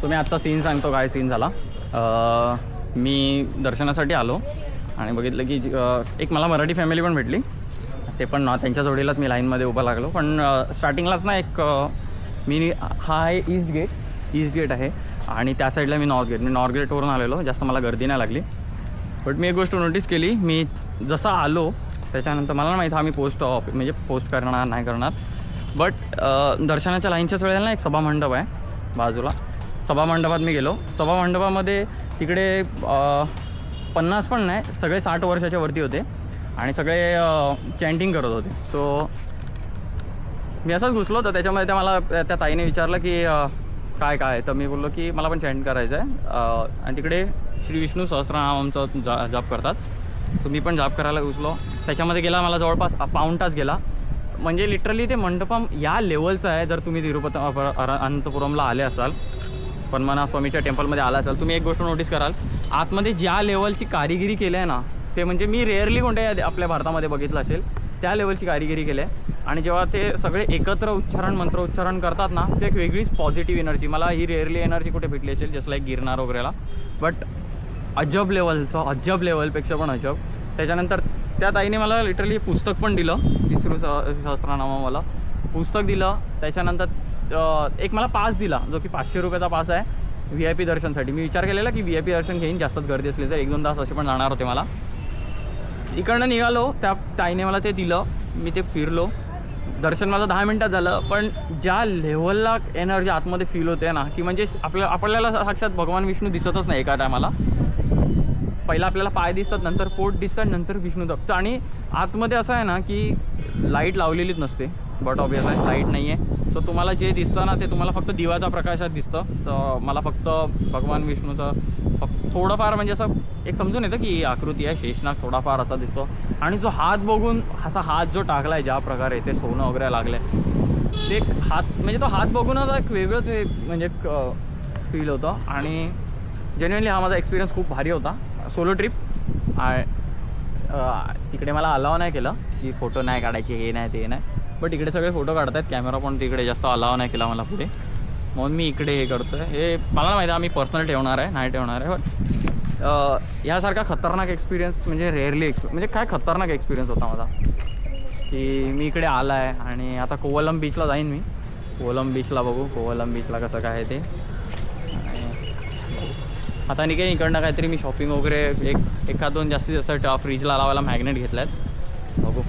So मी आजचा scene सांगतो काय सीन झाला. मी दर्शनासाठी आलो आणि बघितलं की एक मला मराठी फॅमिली पण भेटली, ते पण त्यांच्या जोडीलाच मी लाईनमध्ये उभा लागलो. पण स्टार्टिंगलाच ना एक हा आहे ईस्ट गेट आहे आणि त्या साईडला मी नॉर्थ गेटवरून आलेलो, जास्त मला गर्दी नाही लागली. बट मी एक गोष्ट नोटीस केली, मी जसा आलो त्याच्यानंतर मला नाही माहीत हा मी पोस्ट करणार नाही करणार, बट दर्शनाच्या लाईनच्याच वेळेला ना एक सभामंडप आहे बाजूला. सभामंडपात मी गेलो. सभामंडपामध्ये तिकडे 50 पण नाही, सगळे 60 वर्षाच्या वरती होते आणि सगळे चॅन्टिंग करत होते. सो मी असंच घुसलो, तर त्याच्यामध्ये मला त्या ताईने विचारलं की काय तर मी बोललो की मला पण चॅन्ट करायचं आहे आणि तिकडे श्री विष्णू सहस्त्रनामचं जाप करतात. सो मी पण जाप करायला घुसलो. त्याच्यामध्ये गेला मला जवळपास पाऊण तास गेला. म्हणजे लिटरली ते मंडपम या लेवलचं आहे. जर तुम्ही अनंतपुरमला आले असाल, पद्मनाभ स्वामीच्या टेम्पलमध्ये आला असाल, तुम्ही एक गोष्ट नोटीस कराल, आतमध्ये ज्या लेवलची कारिगिरी केली आहे ना, ते म्हणजे मी रेअरली कोणत्या आपल्या भारतामध्ये बघितलं असेल त्या लेवलची कारिगिरी केली आहे. आणि जेव्हा ते सगळे एकत्र मंत्रोच्चारण करतात ना, ते एक वेगळीच पॉझिटिव्ह एनर्जी, मला ही रेअरली एनर्जी कुठे भेटली असेल, जस्ट लाईक गिरनार वगैरेला. बट अजब लेवलपेक्षा पण अजब. त्याच्यानंतर त्या ताईने मला लिटरली पुस्तक पण दिलं, विष्णू सहस्त्रनाम मला पुस्तक दिलं. त्याच्यानंतर एक मला पास दिला, जो की 500 रुपयाचा पास आहे VIP दर्शनसाठी. मी विचार केलेला की VIP दर्शन घेईन, जास्तच गर्दी असली तर 1-2 तास असे पण जाणार होते मला. इकडनं निघालो, त्या ताईने मला ते दिलं, मी ते फिरलो. दर्शन माझं 10 मिनटात झालं, पण ज्या लेवलला एनर्जी आतमध्ये फील होते ना, की म्हणजे आपल्याला साक्षात भगवान विष्णू दिसतच नाही एका टायमाला. पहिला आपल्याला पाय दिसतात, नंतर पोट दिसतात, नंतर विष्णू दप्त. आणि आतमध्ये असं आहे ना की लाईट लावलेलीच नसते, बट ऑब्वियस आहे लाईट नाही आहे. सो तुम्हाला जे दिसतं ना ते तुम्हाला फक्त दिव्याच्या प्रकाशात दिसतं. तर मला फक्त भगवान विष्णूचं थोडंफार म्हणजे असं एक समजून येतं की आकृती आहे, शेषनाग थोडाफार असा दिसतो. आणि जो हात बघून असा हात जो टाकला आहे, ज्या प्रकारे ते सोनं वगैरे लागलं आहे, ते हात म्हणजे तो हात बघूनच एक वेगळंच म्हणजे फील होतं. आणि जेन्युइनली हा माझा एक्सपिरियन्स खूप भारी होता. Solo trip. तिकडे मला अलाव नाही केलं की फोटो नाही काढायचे, हे नाही ते नाही, बट इकडे सगळे फोटो काढतात. कॅमेरा पण तिकडे जास्त अलाव नाही केला मला पुढे, म्हणून मी इकडे हे करतो आहे. हे मला माहिती आहे आम्ही पर्सनल ठेवणार आहे, नाही ठेवणार आहे. बट ह्यासारखा खतरनाक एक्सपिरियन्स म्हणजे रेअरली म्हणजे काय खतरनाक एक्सपिरियन्स होता माझा, की मी इकडे आला आहे. आणि आता कोवलम बीचला जाईन मी. कोवलम बीचला बघू, कोवलम बीचला कसं काय आहे ते. आता निघेन इकडनं काहीतरी मी शॉपिंग वगैरे, 1-2 जास्तीत जास्त फ्रीजला लावायला मॅग्नेट घेतलं आहेत, बघू.